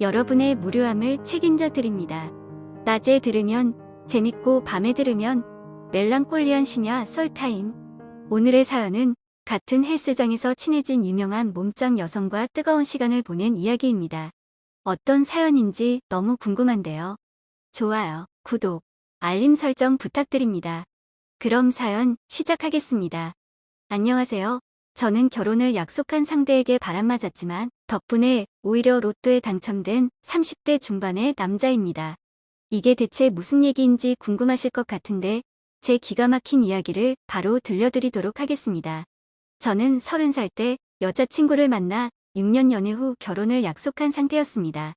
여러분의 무료함을 책임져 드립니다. 낮에 들으면 재밌고 밤에 들으면 멜랑콜리한 심야 썰타임. 오늘의 사연은 같은 헬스장에서 친해진 유명한 몸짱 여성과 뜨거운 시간을 보낸 이야기입니다. 어떤 사연인지 너무 궁금한데요. 좋아요, 구독, 알림 설정 부탁드립니다. 그럼 사연 시작하겠습니다. 안녕하세요. 저는 결혼을 약속한 상대에게 바람맞았지만 덕분에 오히려 로또에 당첨된 30대 중반의 남자입니다. 이게 대체 무슨 얘기인지 궁금하실 것 같은데 제 기가 막힌 이야기를 바로 들려드리도록 하겠습니다. 저는 30살 때 여자친구를 만나 6년 연애 후 결혼을 약속한 상태였습니다.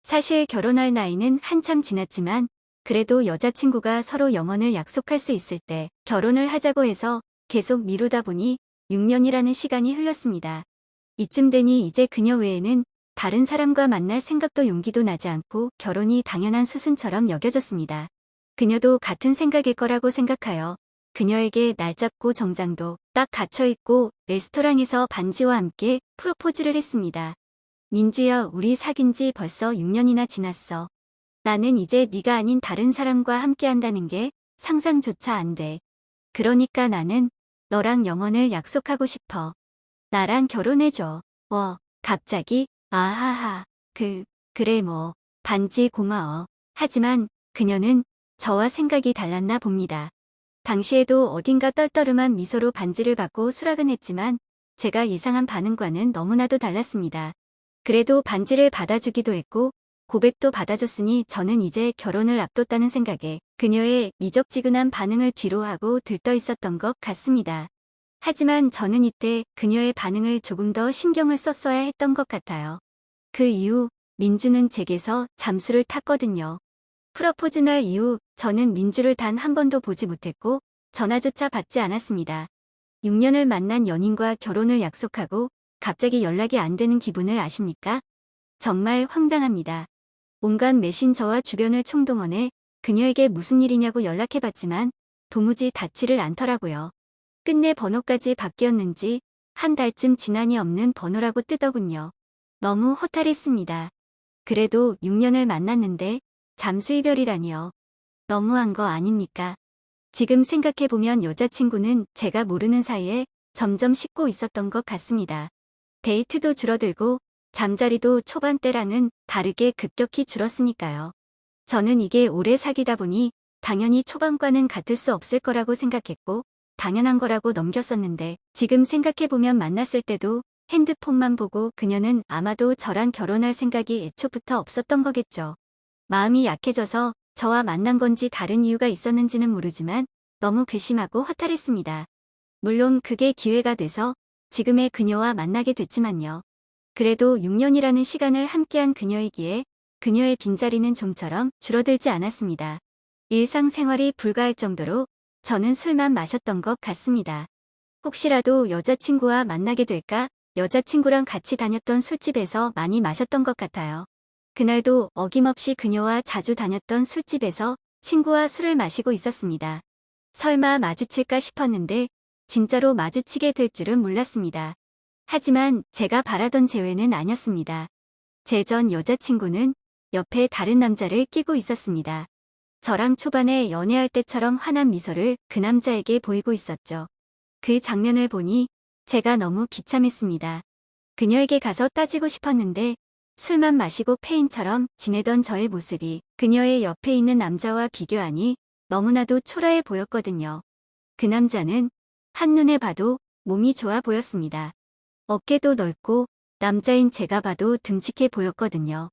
사실 결혼할 나이는 한참 지났지만 그래도 여자친구가 서로 영원을 약속할 수 있을 때 결혼을 하자고 해서 계속 미루다 보니 6년이라는 시간이 흘렀습니다. 이쯤 되니 이제 그녀 외에는 다른 사람과 만날 생각도 용기도 나지 않고 결혼이 당연한 수순처럼 여겨졌습니다. 그녀도 같은 생각일 거라고 생각하여 그녀에게 날 잡고 정장도 딱 갖춰입고 레스토랑에서 반지와 함께 프로포즈를 했습니다. 민주야, 우리 사귄 지 벌써 6년이나 지났어. 나는 이제 네가 아닌 다른 사람과 함께 한다는 게 상상조차 안 돼. 그러니까 나는 너랑 영원을 약속하고 싶어. 나랑 결혼해줘. 갑자기? 아하하. 그래 뭐. 반지 고마워. 하지만 그녀는 저와 생각이 달랐나 봅니다. 당시에도 어딘가 떨떠름한 미소로 반지를 받고 수락은 했지만 제가 예상한 반응과는 너무나도 달랐습니다. 그래도 반지를 받아주기도 했고 고백도 받아줬으니 저는 이제 결혼을 앞뒀다는 생각에 그녀의 미적지근한 반응을 뒤로하고 들떠 있었던 것 같습니다. 하지만 저는 이때 그녀의 반응을 조금 더 신경을 썼어야 했던 것 같아요. 그 이후 민주는 제게서 잠수를 탔거든요. 프러포즈 날 이후 저는 민주를 단 한 번도 보지 못했고 전화조차 받지 않았습니다. 6년을 만난 연인과 결혼을 약속하고 갑자기 연락이 안 되는 기분을 아십니까? 정말 황당합니다. 온갖 메신저와 주변을 총동원해 그녀에게 무슨 일이냐고 연락해봤지만 도무지 닿지를 않더라고요. 끝내 번호까지 바뀌었는지 한 달쯤 지난이 없는 번호라고 뜨더군요. 너무 허탈했습니다. 그래도 6년을 만났는데 잠수 이별이라니요. 너무한 거 아닙니까? 지금 생각해보면 여자친구는 제가 모르는 사이에 점점 식고 있었던 것 같습니다. 데이트도 줄어들고 잠자리도 초반 때랑은 다르게 급격히 줄었으니까요. 저는 이게 오래 사귀다 보니 당연히 초반과는 같을 수 없을 거라고 생각했고 당연한 거라고 넘겼었는데 지금 생각해보면 만났을 때도 핸드폰만 보고 그녀는 아마도 저랑 결혼할 생각이 애초부터 없었던 거겠죠. 마음이 약해져서 저와 만난 건지 다른 이유가 있었는지는 모르지만 너무 괘씸하고 허탈했습니다. 물론 그게 기회가 돼서 지금의 그녀와 만나게 됐지만요. 그래도 6년이라는 시간을 함께한 그녀이기에 그녀의 빈자리는 좀처럼 줄어들지 않았습니다. 일상생활이 불가할 정도로 저는 술만 마셨던 것 같습니다. 혹시라도 여자친구와 만나게 될까 여자친구랑 같이 다녔던 술집에서 많이 마셨던 것 같아요. 그날도 어김없이 그녀와 자주 다녔던 술집에서 친구와 술을 마시고 있었습니다. 설마 마주칠까 싶었는데 진짜로 마주치게 될 줄은 몰랐습니다. 하지만 제가 바라던 재회는 아니었습니다. 제 전 여자친구는 옆에 다른 남자를 끼고 있었습니다. 저랑 초반에 연애할 때처럼 환한 미소를 그 남자에게 보이고 있었죠. 그 장면을 보니 제가 너무 비참했습니다. 그녀에게 가서 따지고 싶었는데 술만 마시고 페인처럼 지내던 저의 모습이 그녀의 옆에 있는 남자와 비교하니 너무나도 초라해 보였거든요. 그 남자는 한눈에 봐도 몸이 좋아 보였습니다. 어깨도 넓고 남자인 제가 봐도 듬직해 보였거든요.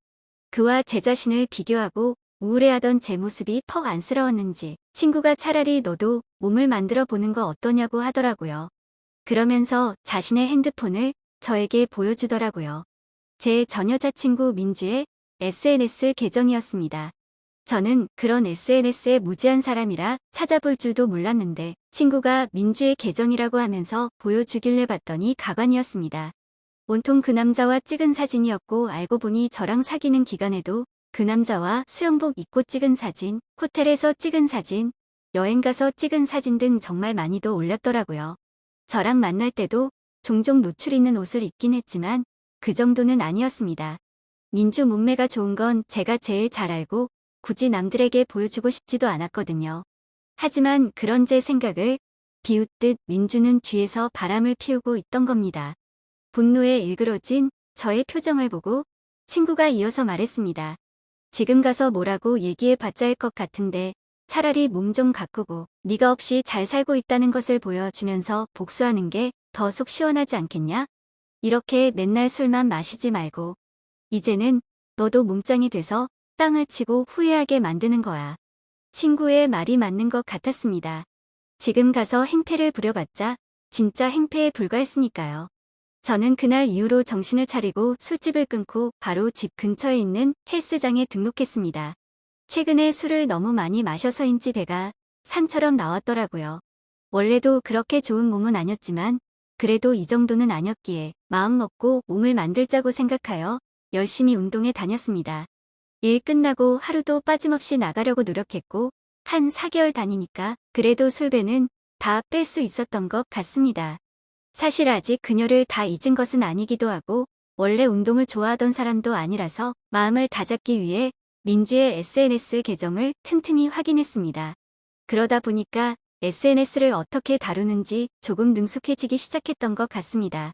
그와 제 자신을 비교하고 우울해하던 제 모습이 퍽 안쓰러웠는지 친구가 차라리 너도 몸을 만들어 보는 거 어떠냐고 하더라고요. 그러면서 자신의 핸드폰을 저에게 보여주더라고요. 제 전 여자친구 민주의 SNS 계정이었습니다. 저는 그런 SNS에 무지한 사람이라 찾아볼 줄도 몰랐는데 친구가 민주의 계정이라고 하면서 보여주길래 봤더니 가관이었습니다. 온통 그 남자와 찍은 사진이었고 알고 보니 저랑 사귀는 기간에도 그 남자와 수영복 입고 찍은 사진, 호텔에서 찍은 사진, 여행 가서 찍은 사진 등 정말 많이도 올렸더라고요. 저랑 만날 때도 종종 노출 있는 옷을 입긴 했지만 그 정도는 아니었습니다. 민주 몸매가 좋은 건 제가 제일 잘 알고 굳이 남들에게 보여주고 싶지도 않았거든요. 하지만 그런 제 생각을 비웃듯 민주는 뒤에서 바람을 피우고 있던 겁니다. 분노에 일그러진 저의 표정을 보고 친구가 이어서 말했습니다. 지금 가서 뭐라고 얘기해봤자 할 것 같은데 차라리 몸 좀 가꾸고 네가 없이 잘 살고 있다는 것을 보여주면서 복수하는 게 더 속 시원하지 않겠냐? 이렇게 맨날 술만 마시지 말고 이제는 너도 몸짱이 돼서 땅을 치고 후회하게 만드는 거야. 친구의 말이 맞는 것 같았습니다. 지금 가서 행패를 부려봤자 진짜 행패에 불과했으니까요. 저는 그날 이후로 정신을 차리고 술집을 끊고 바로 집 근처에 있는 헬스장에 등록했습니다. 최근에 술을 너무 많이 마셔서인지 배가 산처럼 나왔더라고요. 원래도 그렇게 좋은 몸은 아니었지만 그래도 이 정도는 아니었기에 마음 먹고 몸을 만들자고 생각하여 열심히 운동에 다녔습니다. 일 끝나고 하루도 빠짐없이 나가려고 노력했고 한 4개월 다니니까 그래도 술배는 다 뺄 수 있었던 것 같습니다. 사실 아직 그녀를 다 잊은 것은 아니기도 하고 원래 운동을 좋아하던 사람도 아니라서 마음을 다잡기 위해 민주의 SNS 계정을 틈틈이 확인했습니다. 그러다 보니까 SNS를 어떻게 다루는지 조금 능숙해지기 시작했던 것 같습니다.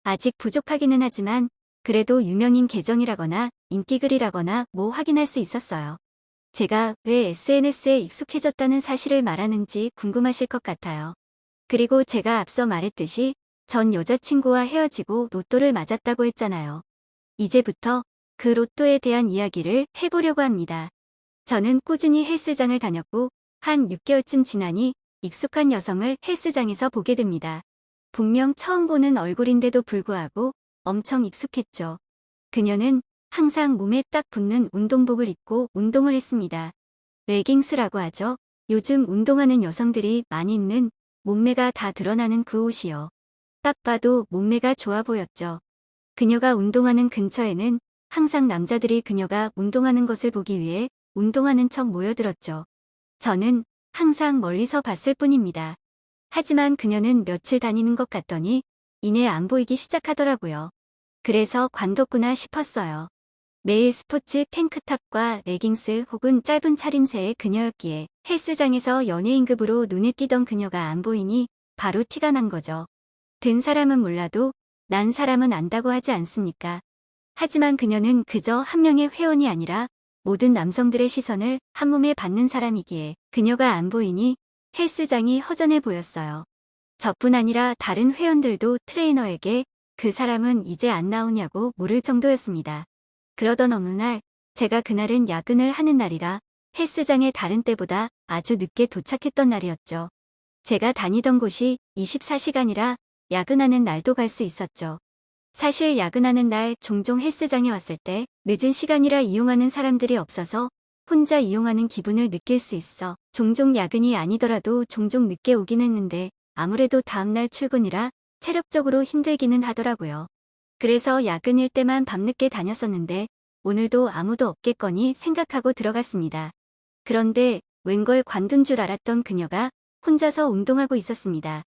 아직 부족하기는 하지만 그래도 유명인 계정이라거나 인기글이라거나 뭐 확인할 수 있었어요. 제가 왜 SNS에 익숙해졌다는 사실을 말하는지 궁금하실 것 같아요. 그리고 제가 앞서 말했듯이 전 여자친구와 헤어지고 로또를 맞았다고 했잖아요. 이제부터 그 로또에 대한 이야기를 해보려고 합니다. 저는 꾸준히 헬스장을 다녔고 한 6개월쯤 지나니 익숙한 여성을 헬스장에서 보게 됩니다. 분명 처음 보는 얼굴인데도 불구하고 엄청 익숙했죠. 그녀는 항상 몸에 딱 붙는 운동복을 입고 운동을 했습니다. 레깅스라고 하죠. 요즘 운동하는 여성들이 많이 입는 몸매가 다 드러나는 그 옷이요. 딱 봐도 몸매가 좋아 보였죠. 그녀가 운동하는 근처에는 항상 남자들이 그녀가 운동하는 것을 보기 위해 운동하는 척 모여들었죠. 저는 항상 멀리서 봤을 뿐입니다. 하지만 그녀는 며칠 다니는 것 같더니 이내 안 보이기 시작하더라고요. 그래서 관뒀구나 싶었어요. 매일 스포츠 탱크탑과 레깅스 혹은 짧은 차림새의 그녀였기에 헬스장에서 연예인급으로 눈에 띄던 그녀가 안 보이니 바로 티가 난 거죠. 든 사람은 몰라도 난 사람은 안다고 하지 않습니까? 하지만 그녀는 그저 한 명의 회원이 아니라 모든 남성들의 시선을 한 몸에 받는 사람이기에 그녀가 안 보이니 헬스장이 허전해 보였어요. 저뿐 아니라 다른 회원들도 트레이너에게 그 사람은 이제 안 나오냐고 물을 정도였습니다. 그러던 어느 날 제가 그날은 야근을 하는 날이라 헬스장에 다른 때보다 아주 늦게 도착했던 날이었죠. 제가 다니던 곳이 24시간이라 야근하는 날도 갈 수 있었죠. 사실 야근하는 날 종종 헬스장에 왔을 때 늦은 시간이라 이용하는 사람들이 없어서 혼자 이용하는 기분을 느낄 수 있어 종종 야근이 아니더라도 종종 늦게 오긴 했는데 아무래도 다음날 출근이라 체력적으로 힘들기는 하더라고요. 그래서 야근일 때만 밤늦게 다녔었는데 오늘도 아무도 없겠거니 생각하고 들어갔습니다. 그런데 웬걸 관둔 줄 알았던 그녀가 혼자서 운동하고 있었습니다.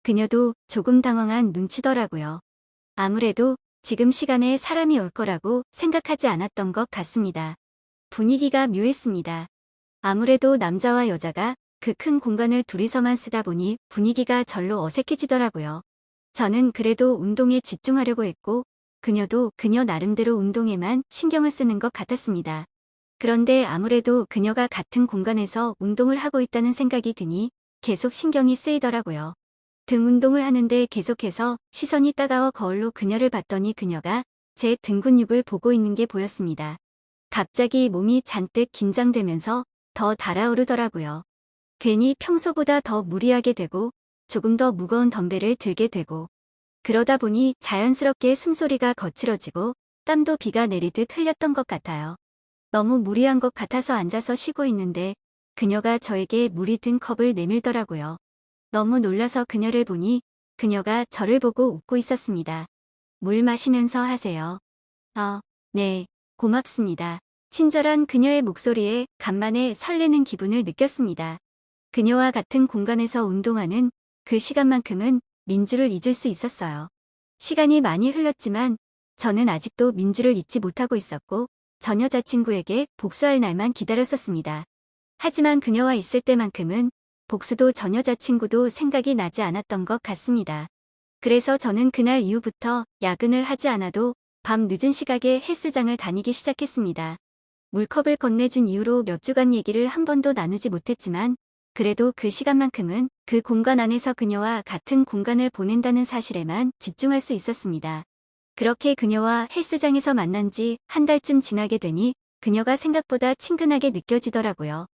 그녀도 조금 당황한 눈치더라고요. 아무래도 지금 시간에 사람이 올 거라고 생각하지 않았던 것 같습니다. 분위기가 묘했습니다. 아무래도 남자와 여자가 그 큰 공간을 둘이서만 쓰다 보니 분위기가 절로 어색해지더라고요. 저는 그래도 운동에 집중하려고 했고 그녀도 그녀 나름대로 운동에만 신경을 쓰는 것 같았습니다. 그런데 아무래도 그녀가 같은 공간에서 운동을 하고 있다는 생각이 드니 계속 신경이 쓰이더라고요. 등 운동을 하는데 계속해서 시선이 따가워 거울로 그녀를 봤더니 그녀가 제 등 근육을 보고 있는 게 보였습니다. 갑자기 몸이 잔뜩 긴장되면서 더 달아오르더라고요. 괜히 평소보다 더 무리하게 되고 조금 더 무거운 덤벨을 들게 되고 그러다 보니 자연스럽게 숨소리가 거칠어지고 땀도 비가 내리듯 흘렸던 것 같아요. 너무 무리한 것 같아서 앉아서 쉬고 있는데 그녀가 저에게 물이 든 컵을 내밀더라고요. 너무 놀라서 그녀를 보니 그녀가 저를 보고 웃고 있었습니다. 물 마시면서 하세요. 네, 고맙습니다. 친절한 그녀의 목소리에 간만에 설레는 기분을 느꼈습니다. 그녀와 같은 공간에서 운동하는 그 시간만큼은 민주를 잊을 수 있었어요. 시간이 많이 흘렀지만 저는 아직도 민주를 잊지 못하고 있었고 전 여자친구에게 복수할 날만 기다렸었습니다. 하지만 그녀와 있을 때만큼은 복수도 전 여자친구도 생각이 나지 않았던 것 같습니다. 그래서 저는 그날 이후부터 야근을 하지 않아도 밤 늦은 시각에 헬스장을 다니기 시작했습니다. 물컵을 건네준 이후로 몇 주간 얘기를 한 번도 나누지 못했지만 그래도 그 시간만큼은 그 공간 안에서 그녀와 같은 공간을 보낸다는 사실에만 집중할 수 있었습니다. 그렇게 그녀와 헬스장에서 만난 지 한 달쯤 지나게 되니 그녀가 생각보다 친근하게 느껴지더라고요.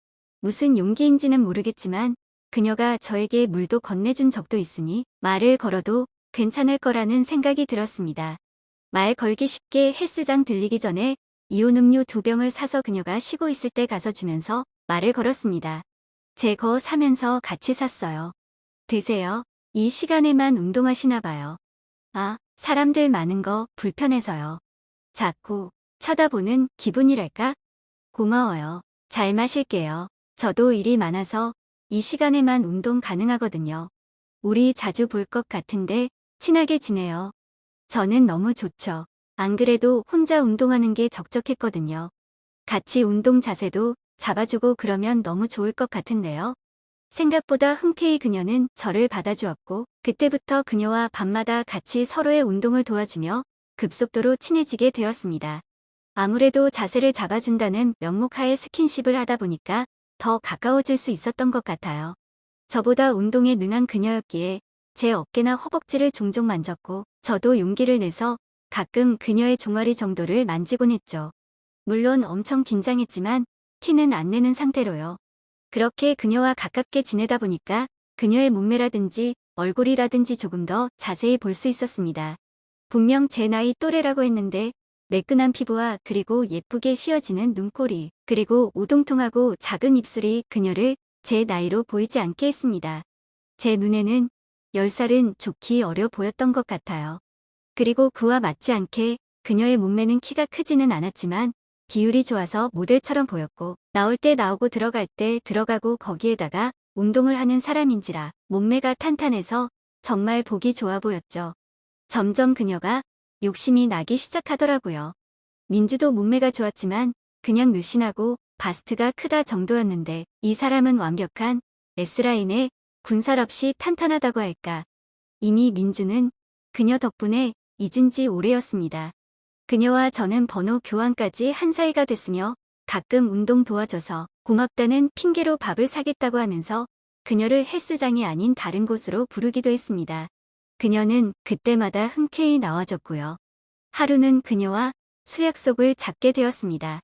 무슨 용기인지는 모르겠지만 그녀가 저에게 물도 건네준 적도 있으니 말을 걸어도 괜찮을 거라는 생각이 들었습니다. 말 걸기 쉽게 헬스장 들리기 전에 이온 음료 2병을 사서 그녀가 쉬고 있을 때 가서 주면서 말을 걸었습니다. 제 거 사면서 같이 샀어요. 드세요. 이 시간에만 운동하시나 봐요. 아, 사람들 많은 거 불편해서요. 자꾸 쳐다보는 기분이랄까? 고마워요. 잘 마실게요. 저도 일이 많아서 이 시간에만 운동 가능하거든요. 우리 자주 볼 것 같은데 친하게 지내요. 저는 너무 좋죠. 안 그래도 혼자 운동하는 게 적적했거든요. 같이 운동 자세도 잡아주고 그러면 너무 좋을 것 같은데요. 생각보다 흔쾌히 그녀는 저를 받아주었고 그때부터 그녀와 밤마다 같이 서로의 운동을 도와주며 급속도로 친해지게 되었습니다. 아무래도 자세를 잡아준다는 명목하에 스킨십을 하다 보니까 더 가까워질 수 있었던 것 같아요. 저보다 운동에 능한 그녀였기에 제 어깨나 허벅지를 종종 만졌고 저도 용기를 내서 가끔 그녀의 종아리 정도를 만지곤 했죠. 물론 엄청 긴장했지만 티는 안 내는 상태로요. 그렇게 그녀와 가깝게 지내다 보니까 그녀의 몸매라든지 얼굴이라든지 조금 더 자세히 볼 수 있었습니다. 분명 제 나이 또래라고 했는데 매끈한 피부와 그리고 예쁘게 휘어지는 눈꼬리, 그리고 오동통하고 작은 입술이 그녀를 제 나이로 보이지 않게 했습니다. 제 눈에는 10살은 좋기 어려 보였던 것 같아요. 그리고 그와 맞지 않게 그녀의 몸매는 키가 크지는 않았지만 비율이 좋아서 모델처럼 보였고 나올 때 나오고 들어갈 때 들어가고 거기에다가 운동을 하는 사람인지라 몸매가 탄탄해서 정말 보기 좋아 보였죠. 점점 그녀가 욕심이 나기 시작하더라고요. 민주도 몸매가 좋았지만 그냥 늘씬하고 바스트가 크다 정도였는데 이 사람은 완벽한 S라인에 군살 없이 탄탄하다고 할까. 이미 민주는 그녀 덕분에 잊은 지 오래였습니다. 그녀와 저는 번호 교환까지 한 사이가 됐으며 가끔 운동 도와줘서 고맙다는 핑계로 밥을 사겠다고 하면서 그녀를 헬스장이 아닌 다른 곳으로 부르기도 했습니다. 그녀는 그때마다 흔쾌히 나와줬고요. 하루는 그녀와 술 약속을 잡게 되었습니다.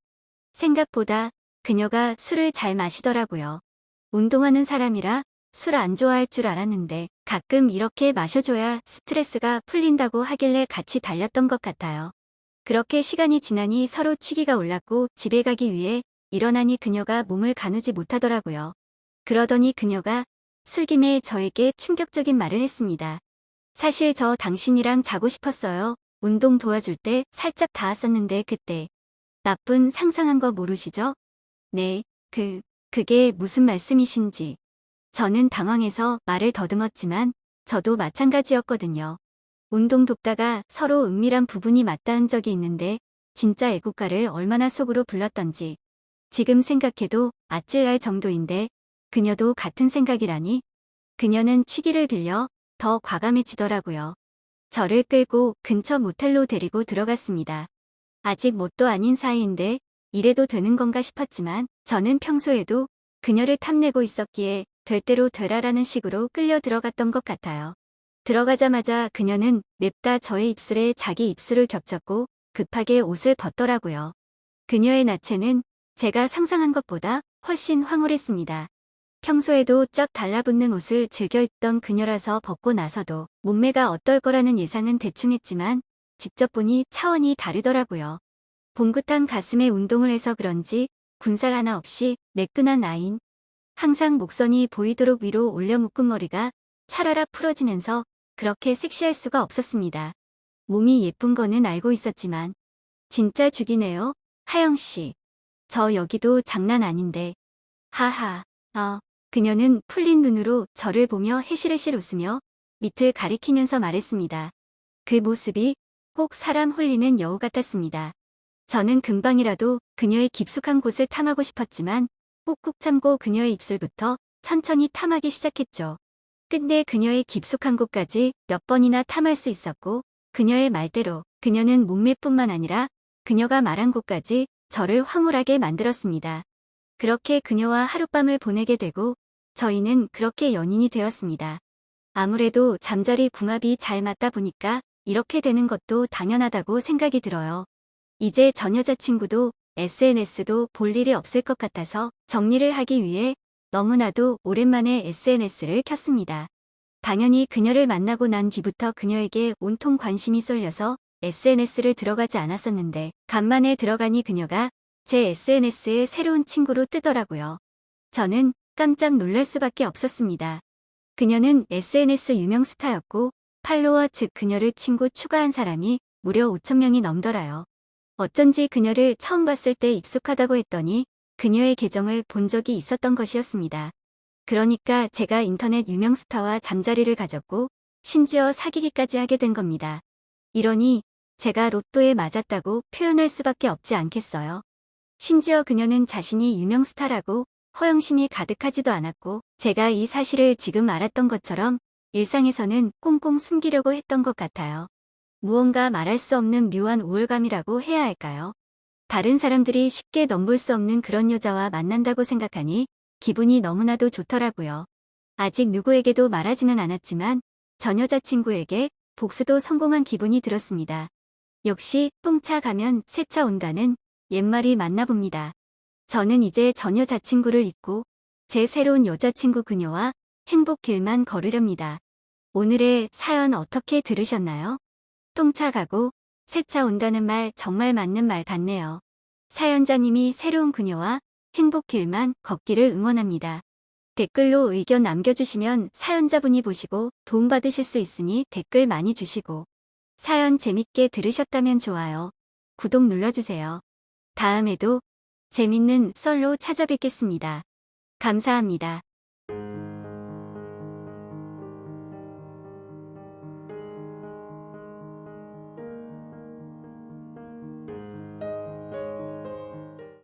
생각보다 그녀가 술을 잘 마시더라고요. 운동하는 사람이라 술 안 좋아할 줄 알았는데 가끔 이렇게 마셔줘야 스트레스가 풀린다고 하길래 같이 달렸던 것 같아요. 그렇게 시간이 지나니 서로 취기가 올랐고 집에 가기 위해 일어나니 그녀가 몸을 가누지 못하더라고요. 그러더니 그녀가 술김에 저에게 충격적인 말을 했습니다. 사실 저 당신이랑 자고 싶었어요. 운동 도와줄 때 살짝 닿았었는데 그때. 나쁜 상상한 거 모르시죠? 네, 그게 무슨 말씀이신지. 저는 당황해서 말을 더듬었지만 저도 마찬가지였거든요. 운동 돕다가 서로 은밀한 부분이 맞닿은 적이 있는데 진짜 애국가를 얼마나 속으로 불렀던지. 지금 생각해도 아찔할 정도인데 그녀도 같은 생각이라니. 그녀는 취기를 빌려 더 과감해지더라고요. 저를 끌고 근처 모텔로 데리고 들어갔습니다. 아직 뭣도 아닌 사이인데 이래도 되는 건가 싶었지만 저는 평소에도 그녀를 탐내고 있었기에 될 대로 되라라는 식으로 끌려 들어갔던 것 같아요. 들어가자마자 그녀는 냅다 저의 입술에 자기 입술을 겹쳤고 급하게 옷을 벗더라고요. 그녀의 나체는 제가 상상한 것보다 훨씬 황홀했습니다. 평소에도 쫙 달라붙는 옷을 즐겨 입던 그녀라서 벗고 나서도 몸매가 어떨 거라는 예상은 대충 했지만 직접 보니 차원이 다르더라고요. 봉긋한 가슴에 운동을 해서 그런지 군살 하나 없이 매끈한 라인. 항상 목선이 보이도록 위로 올려 묶은 머리가 차라락 풀어지면서 그렇게 섹시할 수가 없었습니다. 몸이 예쁜 거는 알고 있었지만 진짜 죽이네요. 하영씨. 저 여기도 장난 아닌데. 하하. 그녀는 풀린 눈으로 저를 보며 해실해실 웃으며 밑을 가리키면서 말했습니다. 그 모습이 꼭 사람 홀리는 여우 같았습니다. 저는 금방이라도 그녀의 깊숙한 곳을 탐하고 싶었지만 꾹꾹 참고 그녀의 입술부터 천천히 탐하기 시작했죠. 근데 그녀의 깊숙한 곳까지 몇 번이나 탐할 수 있었고 그녀의 말대로 그녀는 몸매뿐만 아니라 그녀가 말한 곳까지 저를 황홀하게 만들었습니다. 그렇게 그녀와 하룻밤을 보내게 되고 저희는 그렇게 연인이 되었습니다. 아무래도 잠자리 궁합이 잘 맞다 보니까 이렇게 되는 것도 당연하다고 생각이 들어요. 이제 전 여자친구도 SNS도 볼 일이 없을 것 같아서 정리를 하기 위해 너무나도 오랜만에 SNS를 켰습니다. 당연히 그녀를 만나고 난 뒤부터 그녀에게 온통 관심이 쏠려서 SNS를 들어가지 않았었는데 간만에 들어가니 그녀가 제 SNS에 새로운 친구로 뜨더라고요. 저는 깜짝 놀랄 수밖에 없었습니다. 그녀는 SNS 유명 스타였고 팔로워 즉 그녀를 친구 추가한 사람이 무려 5,000명이 넘더라요. 어쩐지 그녀를 처음 봤을 때 익숙하다고 했더니 그녀의 계정을 본 적이 있었던 것이었습니다. 그러니까 제가 인터넷 유명 스타와 잠자리를 가졌고 심지어 사귀기까지 하게 된 겁니다. 이러니 제가 로또에 맞았다고 표현할 수밖에 없지 않겠어요. 심지어 그녀는 자신이 유명 스타라고 허영심이 가득하지도 않았고 제가 이 사실을 지금 알았던 것처럼 일상에서는 꽁꽁 숨기려고 했던 것 같아요. 무언가 말할 수 없는 묘한 우월감이라고 해야 할까요? 다른 사람들이 쉽게 넘볼 수 없는 그런 여자와 만난다고 생각하니 기분이 너무나도 좋더라고요. 아직 누구에게도 말하지는 않았지만 전 여자친구에게 복수도 성공한 기분이 들었습니다. 역시 똥차 가면 새차 온다는 옛말이 맞나 봅니다. 저는 이제 전 여자친구를 잊고 제 새로운 여자친구 그녀와 행복길만 걸으렵니다. 오늘의 사연 어떻게 들으셨나요? 똥차 가고 새차 온다는 말 정말 맞는 말 같네요. 사연자님이 새로운 그녀와 행복길만 걷기를 응원합니다. 댓글로 의견 남겨주시면 사연자분이 보시고 도움받으실 수 있으니 댓글 많이 주시고 사연 재밌게 들으셨다면 좋아요, 구독 눌러주세요. 다음에도 재밌는 썰로 찾아뵙겠습니다. 감사합니다.